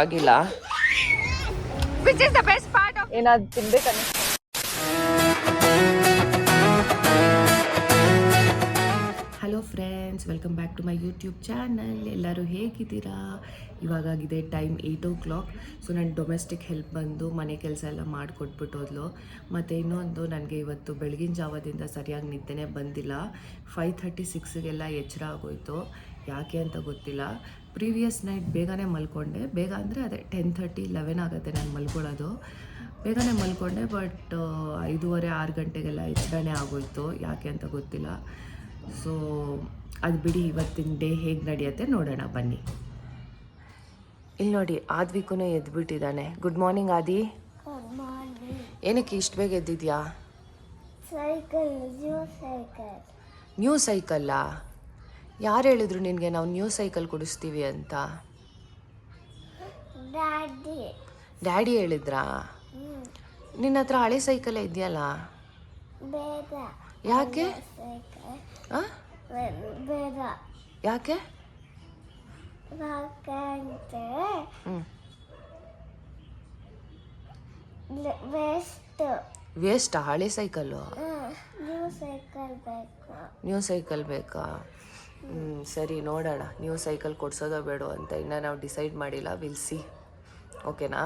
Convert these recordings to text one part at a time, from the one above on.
ಆಗಿಲ್ಲ. Which is the best part of ಏನಾದ್ರು ತಿನ್ಬೇಕನ್ನ. Hello friends, welcome back to my YouTube channel. ಎಲ್ಲರೂ ಹೇಗಿದ್ದೀರಾ? ಇವಾಗಾಗಿದೆ ಟೈಮ್ 8 o'clock. ಸೊ ನಾನು ಡೊಮೆಸ್ಟಿಕ್ ಹೆಲ್ಪ್ ಬಂದು ಮನೆ ಕೆಲಸ ಎಲ್ಲ ಮಾಡಿಕೊಟ್ಬಿಟ್ಟೋದ್ಲು. ಮತ್ತು ಇನ್ನೊಂದು, ನನಗೆ ಇವತ್ತು ಬೆಳಗಿನ ಜಾವದಿಂದ ಸರಿಯಾಗಿ ನಿದ್ದೆನೇ ಬಂದಿಲ್ಲ. 5:36 ಎಚ್ಚರ ಆಗೋಯ್ತು. ಯಾಕೆ ಅಂತ ಗೊತ್ತಿಲ್ಲ. ಪ್ರೀವಿಯಸ್ ನೈಟ್ ಬೇಗನೆ ಮಲ್ಕೊಂಡೆ. ಬೇಗ ಅಂದರೆ ಅದೇ 10:30, 11 ಆಗುತ್ತೆ ನಾನು ಮಲ್ಕೊಳ್ಳೋದು. ಬೇಗನೆ ಮಲ್ಕೊಂಡೆ, ಬಟ್ 5:30-6 ಗಂಟೆಗೆಲ್ಲ ಎಚ್ಚರನೇ ಆಗೋಯ್ತು. ಯಾಕೆ ಅಂತ ಗೊತ್ತಿಲ್ಲ. ಸೊ ಅದು ಬಿಡಿ, ಇವತ್ತಿನ ಡೇ ಹೇಗೆ ನಡೆಯುತ್ತೆ ನೋಡೋಣ ಬನ್ನಿ. ಇಲ್ಲಿ ನೋಡಿ, ಆದ್ವಿಕೂ ಎದ್ಬಿಟ್ಟಿದ್ದಾನೆ. ಗುಡ್ ಮಾರ್ನಿಂಗ್ ಆದಿ. ಏನಕ್ಕೆ ಇಷ್ಟು ಬೇಗ ಎದ್ದಿದ್ಯಾ? ನ್ಯೂ ಸೈಕಲ್ಲಾ? ಯಾರು ಹೇಳಿದ್ರು ನಿನಗೆ ನಾವು ನ್ಯೂ ಸೈಕಲ್ ಕೊಡಿಸ್ತೀವಿ ಅಂತ? ಡ್ಯಾಡಿ ಹೇಳಿದ್ರಾ? ನಿನ್ನ ಹತ್ರ ಹಳೆ ಸೈಕಲ್ ಇದೆಯಲ್ಲ, ಯಾಕೆ? ಯಾಕೆ? ವೇಸ್ಟ್ ಹಳೆ ಸೈಕಲ್ಲು? ನ್ಯೂ ಸೈಕಲ್ ಬೇಕಾ? ಸರಿ, ನೋಡೋಣ ನ್ಯೂ ಸೈಕಲ್ ಕೊಡ್ಸೋದೋ ಬೇಡೋ ಅಂತ ಇನ್ನೂ ನಾವು ಡಿಸೈಡ್ ಮಾಡಿಲ್ಲ. Will see. ಓಕೆನಾ?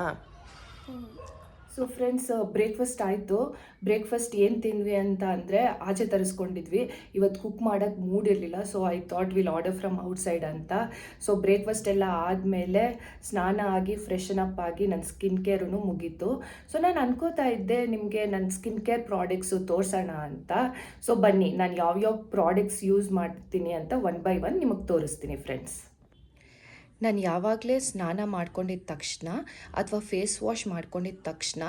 ಸೊ ಫ್ರೆಂಡ್ಸ್, ಬ್ರೇಕ್ಫಾಸ್ಟ್ ಆಯಿತು. ಬ್ರೇಕ್ಫಾಸ್ಟ್ ಏನು ತಿಂದ್ವಿ ಅಂತ ಅಂದರೆ, ಆಚೆ ತರಿಸ್ಕೊಂಡಿದ್ವಿ. ಇವತ್ತು ಕುಕ್ ಮಾಡೋಕ್ಕೆ ಮೂಡ್ ಇರಲಿಲ್ಲ. So I thought will order from outside ಅಂತ. ಸೊ ಬ್ರೇಕ್ಫಾಸ್ಟ್ ಎಲ್ಲ ಆದಮೇಲೆ ಸ್ನಾನ ಆಗಿ ಫ್ರೆಶನ್ ಅಪ್ ಆಗಿ ನನ್ನ ಸ್ಕಿನ್ ಕೇರೂ ಮುಗೀತು. ಸೊ ನಾನು ಅನ್ಕೋತಾ ಇದ್ದೆ ನಿಮಗೆ ನನ್ನ ಸ್ಕಿನ್ ಕೇರ್ ಪ್ರಾಡಕ್ಟ್ಸು ತೋರಿಸೋಣ ಅಂತ. ಸೊ ಬನ್ನಿ, ನಾನು ಯಾವ್ಯಾವ ಪ್ರಾಡಕ್ಟ್ಸ್ ಯೂಸ್ ಮಾಡ್ತೀನಿ ಅಂತ ಒನ್ ಬೈ ಒನ್ ನಿಮಗೆ ತೋರಿಸ್ತೀನಿ ಫ್ರೆಂಡ್ಸ್. ನಾನು ಯಾವಾಗಲೇ ಸ್ನಾನ ಮಾಡ್ಕೊಂಡಿದ್ದ ತಕ್ಷಣ ಅಥವಾ ಫೇಸ್ ವಾಶ್ ಮಾಡ್ಕೊಂಡಿದ್ದ ತಕ್ಷಣ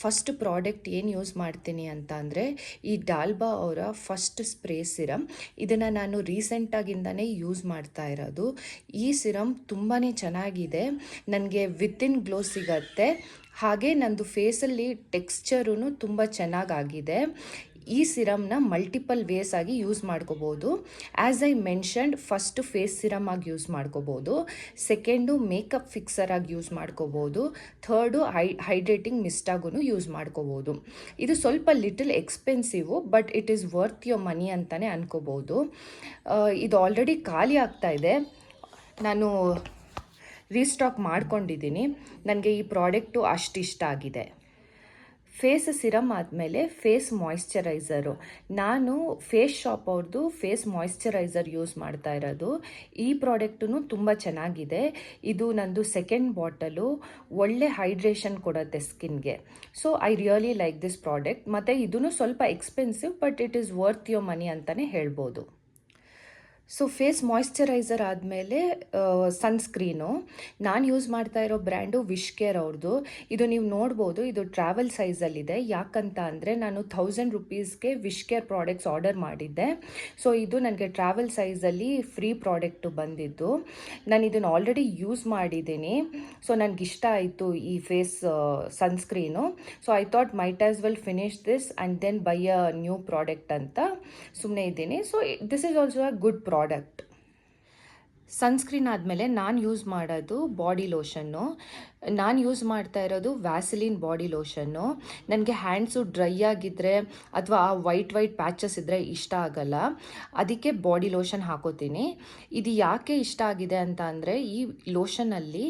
ಫಸ್ಟ್ ಪ್ರಾಡಕ್ಟ್ ಏನು ಯೂಸ್ ಮಾಡ್ತೀನಿ ಅಂತ ಅಂದರೆ, ಈ ಡಾಲ್ಬಾ ಅವರ ಫಸ್ಟ್ ಸ್ಪ್ರೇ ಸಿರಮ್. ಇದನ್ನು ನಾನು ರೀಸೆಂಟಾಗಿಂದನೇ ಯೂಸ್ ಮಾಡ್ತಾ ಇರೋದು. ಈ ಸಿರಮ್ ತುಂಬಾ ಚೆನ್ನಾಗಿದೆ. ನನಗೆ ವಿತಿನ್ ಗ್ಲೋ ಸಿಗತ್ತೆ. ಹಾಗೆ ನಂದು ಫೇಸಲ್ಲಿ ಟೆಕ್ಸ್ಚರೂ ತುಂಬ ಚೆನ್ನಾಗಾಗಿದೆ. ಈ ಸಿರಮ್ನ ಮಲ್ಟಿಪಲ್ ವೇಸ್ ಆಗಿ ಯೂಸ್ ಮಾಡ್ಕೋಬೋದು. As I mentioned, first face serum ಆಗಿ ಯೂಸ್ ಮಾಡ್ಕೋಬೋದು. ಸೆಕೆಂಡು ಮೇಕಪ್ ಫಿಕ್ಸರ್ ಆಗಿ ಯೂಸ್ ಮಾಡ್ಕೋಬೋದು. ಥರ್ಡು ಹೈಡ್ರೇಟಿಂಗ್ ಮಿಸ್ಟಾಗೂ ಯೂಸ್ ಮಾಡ್ಕೋಬೋದು. ಇದು ಸ್ವಲ್ಪ little expensive, but it is worth your money ಅಂತಲೇ ಅನ್ಕೋಬೋದು. ಇದು ಆಲ್ರೆಡಿ ಖಾಲಿ ಆಗ್ತಾ ಇದೆ. ನಾನು ರೀಸ್ಟಾಕ್ ಮಾಡ್ಕೊಂಡಿದ್ದೀನಿ. ನನಗೆ ಈ ಪ್ರಾಡಕ್ಟು ಅಷ್ಟು ಇಷ್ಟ ಆಗಿದೆ. ಫೇಸ್ ಸಿರಮ್ ಆದಮೇಲೆ ಫೇಸ್ ಮಾಯಿಶ್ಚರೈಸರು. ನಾನು ಫೇಸ್ ಶಾಪ್ ಅವ್ರದ್ದು ಫೇಸ್ ಮಾಯಿಶ್ಚರೈಸರ್ ಯೂಸ್ ಮಾಡ್ತಾ ಇರೋದು. ಈ ಪ್ರಾಡಕ್ಟೂ ತುಂಬ ಚೆನ್ನಾಗಿದೆ. ಇದು ನಂದು ಸೆಕೆಂಡ್ ಬಾಟಲು. ಒಳ್ಳೆ ಹೈಡ್ರೇಷನ್ ಕೊಡುತ್ತೆ ಸ್ಕಿನ್ಗೆ. So I really like this product. ಮತ್ತು ಇದೂ ಸ್ವಲ್ಪ expensive, but it is worth your money ಅಂತಲೇ ಹೇಳ್ಬೋದು. ಸೊ ಫೇಸ್ ಮಾಯಿಶ್ಚರೈಸರ್ ಆದಮೇಲೆ ಸನ್ಸ್ಕ್ರೀನು. ನಾನು ಯೂಸ್ ಮಾಡ್ತಾ ಇರೋ ಬ್ರ್ಯಾಂಡು ವಿಶ್ ಕೇರ್ ಅವ್ರದ್ದು. ಇದು ನೀವು ನೋಡ್ಬೋದು, ಇದು ಟ್ರಾವೆಲ್ ಸೈಜಲ್ಲಿದೆ. ಯಾಕಂತ ಅಂದರೆ ನಾನು 1000 ರೂಪೀಸ್ಗೆ ವಿಶ್ ಕೇರ್ ಪ್ರಾಡಕ್ಟ್ಸ್ ಆರ್ಡರ್ ಮಾಡಿದ್ದೆ. ಸೊ ಇದು ನನಗೆ ಟ್ರಾವೆಲ್ ಸೈಜಲ್ಲಿ ಫ್ರೀ ಪ್ರಾಡಕ್ಟು ಬಂದಿದ್ದು. ನಾನು ಇದನ್ನು ಆಲ್ರೆಡಿ ಯೂಸ್ ಮಾಡಿದ್ದೀನಿ. ಸೊ ನನಗಿಷ್ಟ ಆಯಿತು ಈ face sunscreen. So I thought might as well finish this and then buy a new product ಅಂತ ಸುಮ್ಮನೆ ಇದ್ದೀನಿ. So this is also a good product. Sunscreen ಆದಮೇಲೆ ನಾನು ಯೂಸ್ ಮಾಡೋದು ಬಾಡಿ ಲೋಷನ್ನು. ನಾನು ಯೂಸ್ ಮಾಡ್ತಾ ಇರೋದು ವ್ಯಾಸಲಿನ್ ಬಾಡಿ ಲೋಷನ್ನು. ನನಗೆ ಹ್ಯಾಂಡ್ಸು ಡ್ರೈ ಆಗಿದ್ದರೆ ಅಥವಾ ವೈಟ್ ಪ್ಯಾಚಸ್ ಇದ್ದರೆ ಇಷ್ಟ ಆಗಲ್ಲ. ಅದಕ್ಕೆ ಬಾಡಿ ಲೋಷನ್ ಹಾಕೋತೀನಿ. ಇದು ಯಾಕೆ ಇಷ್ಟ ಆಗಿದೆ ಅಂತ ಅಂದರೆ, ಈ ಲೋಷನಲ್ಲಿ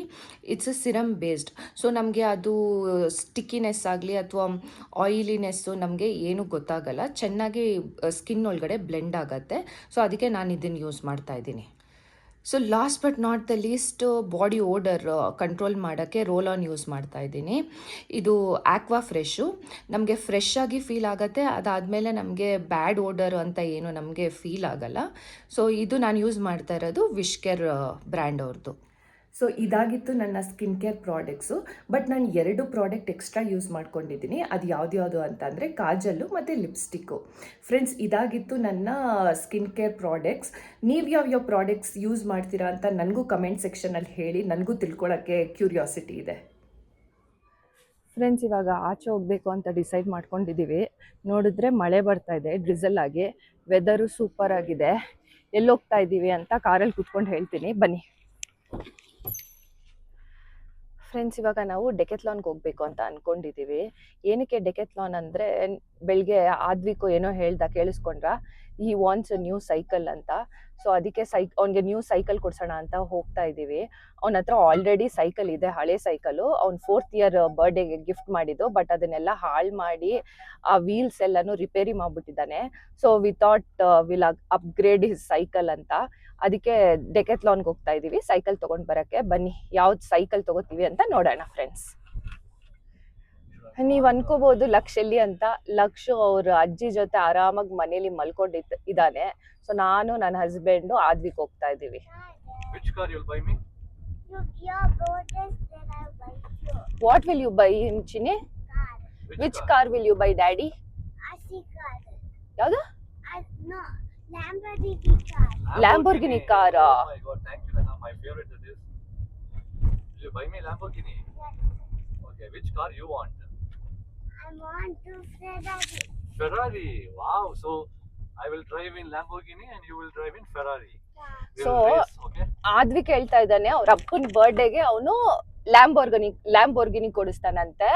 it's a serum based. So ನಮಗೆ ಅದು ಸ್ಟಿಕ್ಕಿನೆಸ್ ಆಗಲಿ ಅಥವಾ ಆಯಿಲಿನೆಸ್ಸು ನಮಗೆ ಏನೂ ಗೊತ್ತಾಗಲ್ಲ. ಚೆನ್ನಾಗಿ ಸ್ಕಿನ್ ಒಳಗಡೆ ಬ್ಲೆಂಡ್ ಆಗುತ್ತೆ. ಸೊ ಅದಕ್ಕೆ ನಾನು ಇದನ್ನು ಯೂಸ್ ಮಾಡ್ತಾ ಇದ್ದೀನಿ. So last but not the least, body odour control ಮಾಡೋಕ್ಕೆ ರೋಲ್ ಆನ್ ಯೂಸ್ ಮಾಡ್ತಾ ಇದ್ದೀನಿ. ಇದು ಆಕ್ವಾ ಫ್ರೆಶ್ಶು. ನಮಗೆ ಫ್ರೆಶ್ ಆಗಿ ಫೀಲ್ ಆಗುತ್ತೆ. ಅದಾದಮೇಲೆ ನಮಗೆ ಬ್ಯಾಡ್ ಓಡರ್ ಅಂತ ಏನು ನಮಗೆ ಫೀಲ್ ಆಗಲ್ಲ. ಸೊ ಇದು ನಾನು ಯೂಸ್ ಮಾಡ್ತಾ ಇರೋದು ವಿಶ್ ಕೇರ್ ಬ್ರ್ಯಾಂಡ್ ಅವ್ರದ್ದು. ಸೊ ಇದಾಗಿತ್ತು ನನ್ನ ಸ್ಕಿನ್ ಕೇರ್ ಪ್ರಾಡಕ್ಟ್ಸು. ಬಟ್ ನಾನು 2 ಪ್ರಾಡಕ್ಟ್ ಎಕ್ಸ್ಟ್ರಾ ಯೂಸ್ ಮಾಡ್ಕೊಂಡಿದ್ದೀನಿ. ಅದು ಯಾವ್ದು ಅಂತ ಅಂದರೆ ಕಾಜಲ್ಲು ಮತ್ತು ಲಿಪ್ಸ್ಟಿಕ್ಕು. ಫ್ರೆಂಡ್ಸ್, ಇದಾಗಿತ್ತು ನನ್ನ ಸ್ಕಿನ್ ಕೇರ್ ಪ್ರಾಡಕ್ಟ್ಸ್. ನೀವು ಯಾವ್ಯಾವ ಪ್ರಾಡಕ್ಟ್ಸ್ ಯೂಸ್ ಮಾಡ್ತೀರಾ ಅಂತ ನನಗೂ ಕಮೆಂಟ್ ಸೆಕ್ಷನಲ್ಲಿ ಹೇಳಿ. ನನಗೂ ತಿಳ್ಕೊಳ್ಳೋಕ್ಕೆ ಕ್ಯೂರಿಯಾಸಿಟಿ ಇದೆ. ಫ್ರೆಂಡ್ಸ್, ಇವಾಗ ಆಚೆ ಹೋಗಬೇಕು ಅಂತ ಡಿಸೈಡ್ ಮಾಡ್ಕೊಂಡಿದ್ದೀವಿ. ನೋಡಿದ್ರೆ ಮಳೆ ಬರ್ತಾ ಇದೆ ಡ್ರಿಸಲ್ ಆಗಿ. ವೆದರು ಸೂಪರ್ ಆಗಿದೆ. ಎಲ್ಲೋಗ್ತಾ ಇದ್ದೀವಿ ಅಂತ ಕಾರಲ್ಲಿ ಕೂತ್ಕೊಂಡು ಹೇಳ್ತೀನಿ, ಬನ್ನಿ. ಫ್ರೆಂಡ್ಸ್, ಇವಾಗ ನಾವು ಡೆಕೆತ್ಲಾನ್ಗೆ ಹೋಗ್ಬೇಕು ಅಂತ ಅನ್ಕೊಂಡಿದೀವಿ. ಏನಕ್ಕೆ ಡೆಕೆತ್ಲಾನ್ ಅಂದ್ರೆ, ಬೆಳಿಗ್ಗೆ ಆದ್ವಿಕು ಏನೋ ಹೇಳ್ದ, ಕೇಳಿಸ್ಕೊಂಡ್ರ, ಈ ವಾಂಟ್ಸ್ ನ್ಯೂ ಸೈಕಲ್ ಅಂತ. ಸೊ ಅದಕ್ಕೆ ಅವ್ನಿಗೆ ನ್ಯೂ ಸೈಕಲ್ ಕೊಡ್ಸೋಣ ಅಂತ ಹೋಗ್ತಾ ಇದೀವಿ. ಅವನ ಹತ್ರ ಆಲ್ರೆಡಿ ಸೈಕಲ್ ಇದೆ, ಹಳೆ ಸೈಕಲ್. ಅವ್ನ್ 4th ಇಯರ್ ಬರ್ಡೇಗೆ ಗಿಫ್ಟ್ ಮಾಡಿದ್ದು, ಬಟ್ ಅದನ್ನೆಲ್ಲ ಹಾಳು ಮಾಡಿ ಆ ವೀಲ್ಸ್ ಎಲ್ಲಾನು ರಿಪೇರಿ ಮಾಡ್ಬಿಟ್ಟಿದ್ದಾನೆ. So we thought will upgrade his cycle ಅಂತ. ಅದಕ್ಕೆ ಡೆಕೆತ್ಲಾನ್ಗೆ ಹೋಗ್ತಾ ಇದೀವಿ ಸೈಕಲ್ ತಗೊಂಡ್ ಬರಕ್ಕೆ. ಬನ್ನಿ ಯಾವ್ದು ಸೈಕಲ್ ತಗೋತೀವಿ ಅಂತ ನೋಡೋಣ ಫ್ರೆಂಡ್ಸ್. ನೀವ್ ಅನ್ಕೋಬಹುದು ಲಕ್ಷ್ ಎಲ್ಲಿ ಅಂತ. ಲಕ್ಷ್ ಅವ್ರ ಅಜ್ಜಿ ಜೊತೆ ಆರಾಮಾಗಿ ಮನೇಲಿ ಇದ್ದಾನೆ. ಸೊ ನಾನು, ನನ್ನ ಹಸ್ಬೆಂಡ್, ಆದ್ವಿಕ್ ಹೋಗ್ತಾ ಇದೀವಿ. Which car you'll buy me? Your daughters that I buy you. What will you buy him, Chini? Car. Which car will you buy daddy? RC car. ಯಾವ್ದು? No, Lamborghini car. Lamborghini car. Oh my god, thank you, Nana. My favorite it is. Will you buy me Lamborghini? Yes. Okay, which car you want? I want to Ferrari. Ferrari. Wow. So I will drive in Lamborghini and you will drive in Ferrari. Yeah. We'll So, race, okay? Aadvik ಹೇಳ್ತಾ ಇದ್ದಾನೆ ಅವ್ರ ಅಪ್ಪನ ಬರ್ಡೇಗೆ ಅವನು Lamborghini ಕೊಡಿಸ್ತಾನಂತೆ.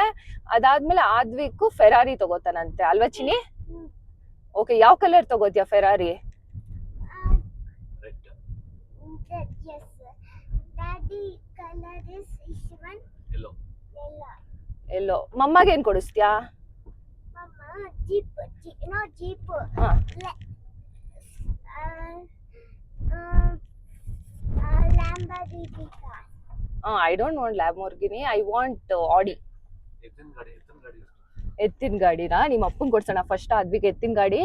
ಅದಾದ್ಮೇಲೆ Aadvik Ferrari ತಗೋತಾನಂತೆ, ಅಲ್ವಾ Chini? Okay, ಯಾವ colour ತಗೋತಿಯಾ Ferrari? Red. Yes. Daddy color is one Yellow. yellow. Yellow. ಮಮ್ಮಗೆ ಏನ್ ಕೊಡಿಸ್ತೀಯಾ? Mama, Jeep. No, Jeep. ಹಾ. Lamborghini car. I don't want Lamborghini, I want Audi. ಎತ್ತಿನ ಗಾಡಿ. ಎತ್ತಿನ ಗಾಡಿನಾ? ನಿಮ್ಮ ಅಪ್ಪನ್ ಕೊಡ್ಸೋಣ ಫಸ್ಟ್ ಆದ್ವಿಕ್ ಎತ್ತಿನ ಗಾಡಿ.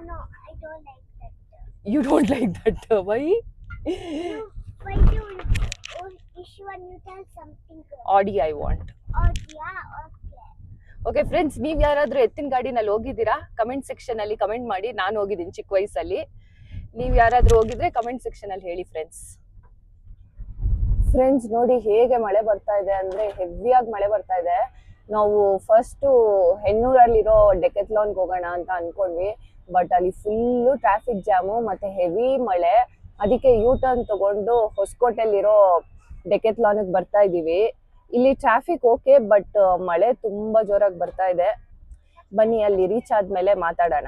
No, I don't like that. You don't like that, why? Why do Ishwan, you tell something good? Audi I want. Oh, yeah, okay. Okay friends, ನೀವ್ ಯಾರಾದ್ರೂ ಎತ್ತಿನ ಗಾಡಿನಲ್ಲಿ ಹೋಗಿದ್ದೀರಾ? ಕಮೆಂಟ್ ಸೆಕ್ಷನ್ ಅಲ್ಲಿ ಕಮೆಂಟ್ ಮಾಡಿ. ನಾನು ಹೋಗಿದ್ದೀನಿ ಚಿಕ್ಕ ವಯಸ್ಸಲ್ಲಿ. ನೀವ್ ಯಾರಾದ್ರೂ ಹೋಗಿದ್ರೆ ಕಮೆಂಟ್ ಸೆಕ್ಷನ್ ಅಲ್ಲಿ ಹೇಳಿ ಫ್ರೆಂಡ್ಸ್. ಫ್ರೆಂಡ್ಸ್ ನೋಡಿ ಹೇಗೆ ಮಳೆ ಬರ್ತಾ ಇದೆ ಅಂದ್ರೆ, ಹೆವಿಯಾಗಿ ಮಳೆ ಬರ್ತಾ ಇದೆ. ನಾವು ಫಸ್ಟ್ ಹೆಣ್ಣೂರಲ್ಲಿರೋ ಡೆಕೆತ್ಲಾನ್ಗೆ ಹೋಗೋಣ ಅಂತ ಅನ್ಕೊಂಡ್ವಿ, ಬಟ್ ಅಲ್ಲಿ ಫುಲ್ಲು ಟ್ರಾಫಿಕ್ ಜಾಮು ಮತ್ತೆ ಹೆವಿ ಮಳೆ. ಅದಕ್ಕೆ ಯೂ ಟರ್ನ್ ತಗೊಂಡು ಹೊಸಕೋಟೆಯಲ್ಲಿರೋ ಡೆಕೆತ್ಲಾನ್ಗೆ ಬರ್ತಾ ಇದೀವಿ. ಇಲ್ಲಿ ಟ್ರಾಫಿಕ್ ಓಕೆ, ಬಟ್ ಮಳೆ ತುಂಬಾ ಜೋರಾಗಿ ಬರ್ತಾ ಇದೆ. ಬನ್ನಿ ಅಲ್ಲಿ ರೀಚ್ ಆದ್ಮೇಲೆ ಮಾತಾಡೋಣ.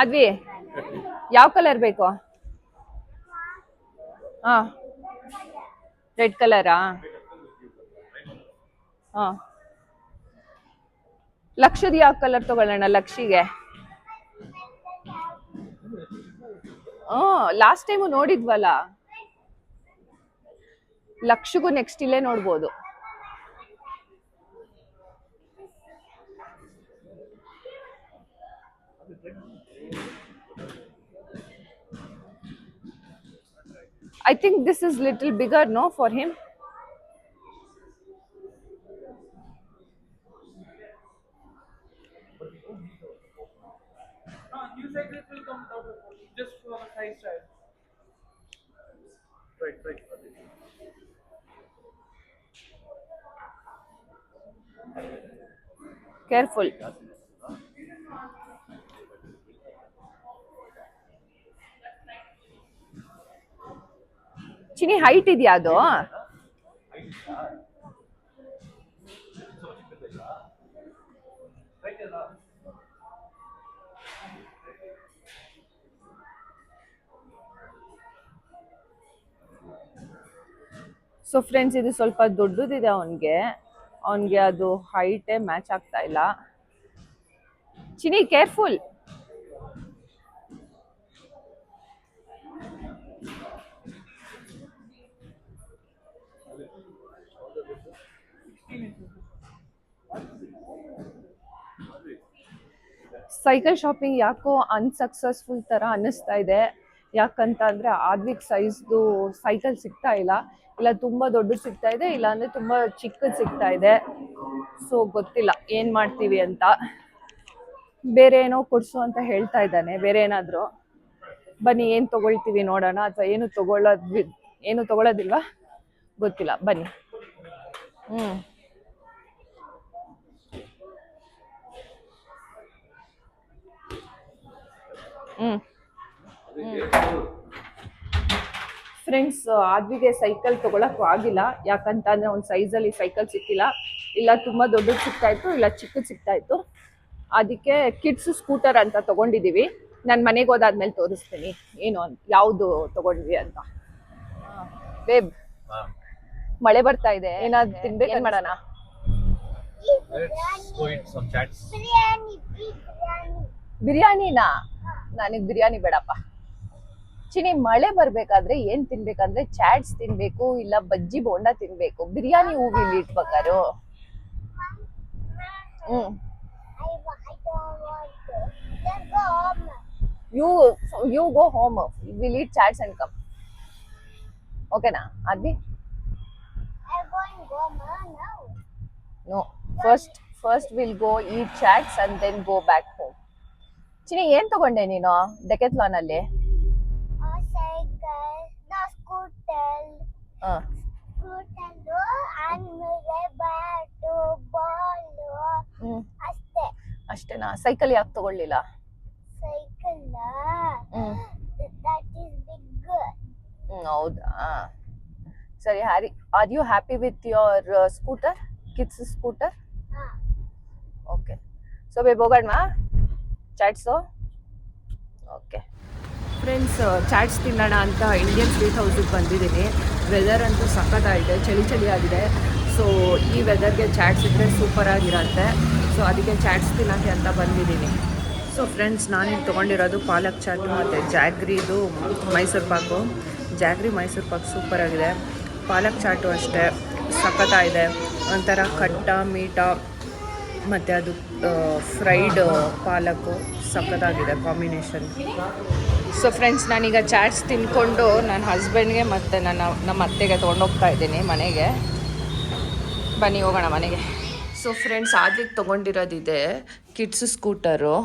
ಆದ್ವಿ, ಯಾವ ಕಲರ್ ಬೇಕು? ಹಾ, ರೆಡ್ ಕಲರಾ? ಹಾ, ಲಕ್ಷದ ಯಾವ ಕಲರ್ ತಗೊಳ್ಳೋಣ? ಲಕ್ಷಿಗೆ ಲಾಸ್ಟ್ ಟೈಮು ನೋಡಿದ್ವಲ್ಲ, ಲಕ್ಷಗೂ ನೆಕ್ಸ್ಟ್ ಇಲ್ಲೇ ನೋಡ್ಬೋದು. I think this is little bigger, no, for him. New cycles will come out just for the size trial. Right. Careful. Chini, height ಇದೆಯಾ ಅದು? ಸೊ ಫ್ರೆಂಡ್ಸ್, ಇದು ಸ್ವಲ್ಪ ದೊಡ್ಡದಿದೆ ಅವನಿಗೆ ಅದು ಹೈಟೇ ಮ್ಯಾಚ್ ಆಗ್ತಾ ಇಲ್ಲ. ಚಿನಿ, ಕೇರ್ಫುಲ್. ಸೈಕಲ್ ಶಾಪಿಂಗ್ ಯಾಕೋ ಅನ್ಸಕ್ಸಸ್ಫುಲ್ ತರ ಅನ್ನಿಸ್ತಾ ಇದೆ. ಯಾಕಂತ ಅಂದ್ರೆ ಆದ್ವಿಕ್ ಸೈಜ್ದು ಸೈಕಲ್ ಸಿಗ್ತಾ ಇಲ್ಲ. ಇಲ್ಲ ತುಂಬಾ ದೊಡ್ಡದು ಸಿಗ್ತಾ ಇದೆ, ಇಲ್ಲ ಅಂದ್ರೆ ತುಂಬಾ ಚಿಕ್ಕದು ಸಿಗ್ತಾ ಇದೆ. ಸೊ ಗೊತ್ತಿಲ್ಲ ಏನ್ ಮಾಡ್ತೀವಿ ಅಂತ. ಬೇರೆ ಏನೋ ಕೊಡ್ಸು ಅಂತ ಹೇಳ್ತಾ ಇದ್ದಾನೆ, ಬೇರೆ ಏನಾದ್ರು. ಬನ್ನಿ ಏನ್ ತಗೊಳ್ತೀವಿ ನೋಡೋಣ, ಅಥವಾ ಏನು ತಗೊಳ್ಳೋದಿಲ್ವಾ ಗೊತ್ತಿಲ್ಲ. ಬನ್ನಿ. ಹ್ಮ್ ಹ್ಮ್ ಫ್ರೆಂಡ್ಸ್, ಆದ್ವಿಗೆ ಸೈಕಲ್ ತಗೊಳಕ್ಕೂ ಆಗಿಲ್ಲ. ಯಾಕಂತ ಅಂದ್ರೆ ಒಂದು ಸೈಜಲ್ಲಿ ಸೈಕಲ್ ಸಿಕ್ಕಿಲ್ಲ. ಇಲ್ಲ ತುಂಬಾ ದೊಡ್ಡದು ಸಿಗ್ತಾ ಇತ್ತು, ಇಲ್ಲ ಚಿಕ್ಕದು ಸಿಗ್ತಾ ಇತ್ತು. ಅದಕ್ಕೆ ಕಿಡ್ಸ್ ಸ್ಕೂಟರ್ ಅಂತ ತಗೊಂಡಿದೀವಿ. ನಾನು ಮನೆಗೆ ಹೋದಾದ್ಮೇಲೆ ತೋರಿಸ್ತೀನಿ ಏನು ಅಂತ, ಯಾವುದು ತಗೊಂಡ್ವಿ ಅಂತ. ಬೇಬ್, ಮಳೆ ಬರ್ತಾ ಇದೆ, ಏನಾದ್ರು ತಿನ್ಬೇಕು, ಏನ್ ಮಾಡೋಣ? Let's go eat some chats. ಬಿರಿಯಾನಿನಾ? ನನಗೆ ಬಿರಿಯಾನಿ ಬೇಡಪ್ಪ. ಚಿನಿ, ಮಳೆ ಬರ್ಬೇಕಾದ್ರೆ ಏನ್ ತಿನ್ಬೇಕಂದ್ರೆ ಚಾಟ್ಸ್ ತಿನ್ಬೇಕು, ಇಲ್ಲ ಬಜ್ಜಿ ಬೋಂಡ ತಿನ್ಬೇಕು. ಬಿರಿಯಾನಿ ಹೂವಿಲ್ಲಿ ಇಟ್ಬೇಕಾರು. Hmm Let's go home. You go home, will eat chaats and come. ಓಕೆನಾ ಅದ್ವಿ? I'm going home now. No, first will go eat chaats and then go back home. Chini, ಏನ್ ತಗೊಂಡೆ ನೀನು ಡೆಕೆಥ್ಲಾನ್ ಅಲ್ಲಿ? A cycle, the scooter, and ball. ಅಷ್ಟೇನಾ? Cycle ಯಾಕೆ ತಗೊಳ್ಳಿಲ್ಲ? Cycle, that is big. ಹೌದಾ? ಸರಿ Harry, are you happy with your scooter, kids scooter? Okay, so babe ಹೋಗೋಣ ಚಾಟ್ಸು. ಓಕೆ ಫ್ರೆಂಡ್ಸ್, ಚಾಟ್ಸ್ ತಿನ್ನೋಣ ಅಂತ ಇಂಡಿಯನ್ ಸ್ವೀಟ್ ಹೌಸಿಗೆ ಬಂದಿದ್ದೀನಿ. ವೆದರ್ ಅಂತೂ ಸಖತ್ತಾಗಿದೆ, ಚಳಿ ಆಗಿದೆ. ಸೊ ಈ ವೆದರ್ಗೆ ಚಾಟ್ಸ್ ಇದ್ದರೆ ಸೂಪರಾಗಿರುತ್ತೆ. ಸೊ ಅದಕ್ಕೆ ಚಾಟ್ಸ್ ತಿನ್ನೋಕ್ಕೆ ಅಂತ ಬಂದಿದ್ದೀನಿ. ಸೊ ಫ್ರೆಂಡ್ಸ್, ನಾನಿಲ್ಲಿ ತೊಗೊಂಡಿರೋದು ಪಾಲಕ್ ಚಾಟು ಮತ್ತು ಜಾಗ್ರಿದು ಮೈಸೂರು ಪಾಕು. ಜಾಗ್ರಿ ಮೈಸೂರು ಪಾಕು ಸೂಪರಾಗಿದೆ. ಪಾಲಕ್ ಚಾಟು ಅಷ್ಟೇ ಸಖತ್ತಾಗಿದೆ, ಒಂಥರ ಖಟ್ಟ ಮೀಠ ಮತ್ತು ಅದು ಫ್ರೈಡ್ ಪಾಲಕ್ಕು ಸಖತ್ತಾಗಿದೆ ಕಾಂಬಿನೇಷನ್. ಸೊ ಫ್ರೆಂಡ್ಸ್, ನಾನೀಗ ಚಾಟ್ಸ್ ತಿನ್ಕೊಂಡು ನನ್ನ ಹಸ್ಬೆಂಡ್ಗೆ ಮತ್ತು ನಮ್ಮ ಅತ್ತೆಗೆ ತೊಗೊಂಡೋಗ್ತಾ ಇದ್ದೀನಿ ಮನೆಗೆ. ಬನ್ನಿ ಹೋಗೋಣ ಮನೆಗೆ. ಸೊ ಫ್ರೆಂಡ್ಸ್, ಆದ್ವಿಗೆ ತೊಗೊಂಡಿರೋದಿದೆ ಕಿಡ್ಸ್ ಸ್ಕೂಟರು.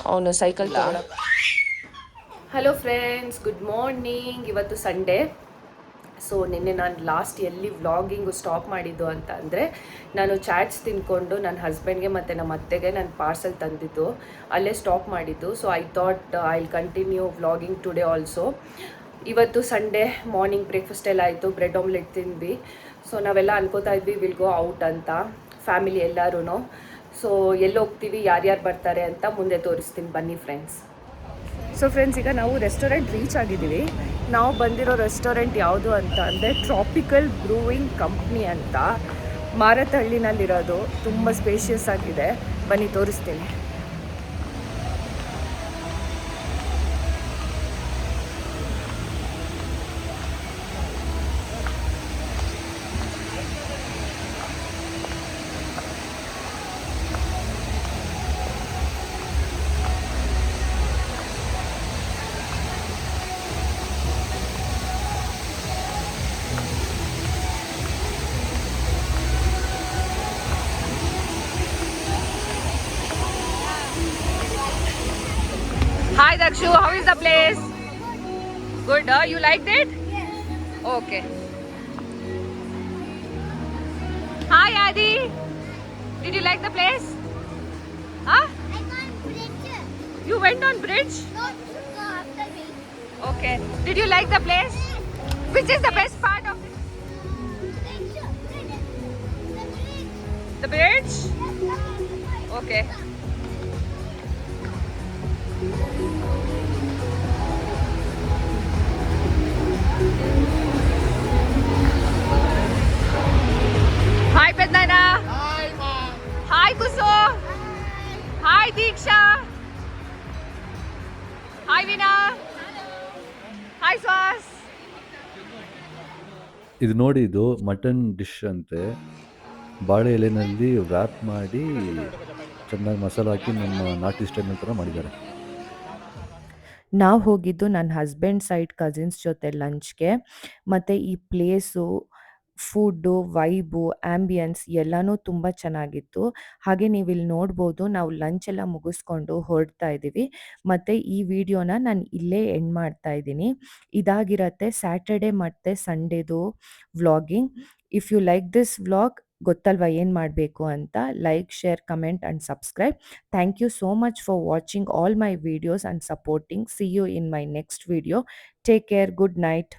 ಅವನು ಸೈಕಲ್ ತಗೊಳ್ಳೋ. Hello friends, good morning. ಇವತ್ತು ಸಂಡೇ. ಸೊ ನಿನ್ನೆ ನಾನು ಲಾಸ್ಟ್ ಎಲ್ಲಿ ವ್ಲಾಗಿಂಗು ಸ್ಟಾಪ್ ಮಾಡಿದ್ದು ಅಂತ ಅಂದರೆ, ನಾನು ಚಾಟ್ಸ್ ತಿನ್ಕೊಂಡು ನನ್ನ ಹಸ್ಬೆಂಡ್ಗೆ ಮತ್ತು ನಮ್ಮ ಅತ್ತೆಗೆ ನಾನು ಪಾರ್ಸಲ್ ತಂದಿದ್ದು ಅಲ್ಲೇ ಸ್ಟಾಪ್ ಮಾಡಿದ್ದು. So I thought I will continue vlogging today also. ಇವತ್ತು ಸಂಡೇ ಮಾರ್ನಿಂಗ್ ಬ್ರೇಕ್ಫಾಸ್ಟ್ ಎಲ್ಲ ಆಯಿತು, ಬ್ರೆಡ್ ಆಮ್ಲೆಟ್ ತಿಂದ್ವಿ. ಸೊ ನಾವೆಲ್ಲ ಅನ್ಕೋತಾ ಇದ್ವಿ ವಿಲ್ ಗೋ ಔಟ್ ಅಂತ, ಫ್ಯಾಮಿಲಿ ಎಲ್ಲರೂ. ಸೊ ಎಲ್ಲಿ ಹೋಗ್ತೀವಿ, ಯಾರ್ಯಾರು ಬರ್ತಾರೆ ಅಂತ ಮುಂದೆ ತೋರಿಸ್ತೀನಿ ಬನ್ನಿ ಫ್ರೆಂಡ್ಸ್. ಸೊ ಫ್ರೆಂಡ್ಸ್, ಈಗ ನಾವು ರೆಸ್ಟೋರೆಂಟ್ ರೀಚ್ ಆಗಿದ್ದೀವಿ. ನಾವು ಬಂದಿರೋ ರೆಸ್ಟೋರೆಂಟ್ ಯಾವುದು ಅಂತ ಅಂದರೆ ಟ್ರಾಪಿಕಲ್ ಬ್ರೂವಿಂಗ್ ಕಂಪ್ನಿ ಅಂತ, ಮಾರತಹಳ್ಳಿನಲ್ಲಿರೋದು. ತುಂಬ ಸ್ಪೇಷಿಯಸ್ ಆಗಿದೆ, ಬನ್ನಿ ತೋರಿಸ್ತೀನಿ. Hi Dakshu, how is the place? Good, you liked it? Yes. Okay. Hi Adi, did you like the place? Huh? I can't bridge. You went on bridge? No, go after me. Okay. Did you like the place? Which is the best part of it? The bridge? Okay. Hi Pednana. Hi Mom. Hi Kusu. Hi Deeksha. Hi Veena. Hi Swas. ಇದು ನೋಡಿ, ಇದು mutton dish ಅಂತೆ. ಬಾಳೆ ಎಲೆನಲ್ಲಿ wrap ಮಾಡಿ ಚೆನ್ನಾಗಿ ಮಸಾಲೆ ಹಾಕಿ ನಮ್ಮ ನಾಟಿ ಸ್ಟೈಲ್ ಥರ ಮಾಡಿದ್ದಾರೆ. ನಾವು ಹೋಗಿದ್ದು ನನ್ನ ಹಸ್ಬೆಂಡ್ ಸೈಡ್ ಕಸಿನ್ಸ್ ಜೊತೆ ಲಂಚ್ಗೆ. ಮತ್ತು ಈ ಪ್ಲೇಸು ಫುಡ್ಡು, ವೈಬು, ಆ್ಯಂಬಿಯನ್ಸ್ ಎಲ್ಲನೂ ತುಂಬ ಚೆನ್ನಾಗಿತ್ತು. ಹಾಗೆ ನೀವಿಲ್ಲಿ ನೋಡ್ಬೋದು ನಾವು ಲಂಚ್ ಎಲ್ಲ ಮುಗಿಸ್ಕೊಂಡು ಹೊರಡ್ತಾ ಇದ್ದೀವಿ. ಮತ್ತು ಈ ವಿಡಿಯೋನ ನಾನು ಇಲ್ಲೇ ಎಂಡ್ ಮಾಡ್ತಾ ಇದ್ದೀನಿ. ಇದಾಗಿರತ್ತೆ ಸ್ಯಾಟರ್ಡೆ ಮತ್ತು ಸಂಡೇದು vlogging. If you like this vlog, ಗೊತ್ತಲ್ವಾ ಏನು ಮಾಡಬೇಕು ಅಂತ. Like, share, comment and subscribe. Thank you so much for watching all my videos and supporting. See you in my next video. Take care. Good night.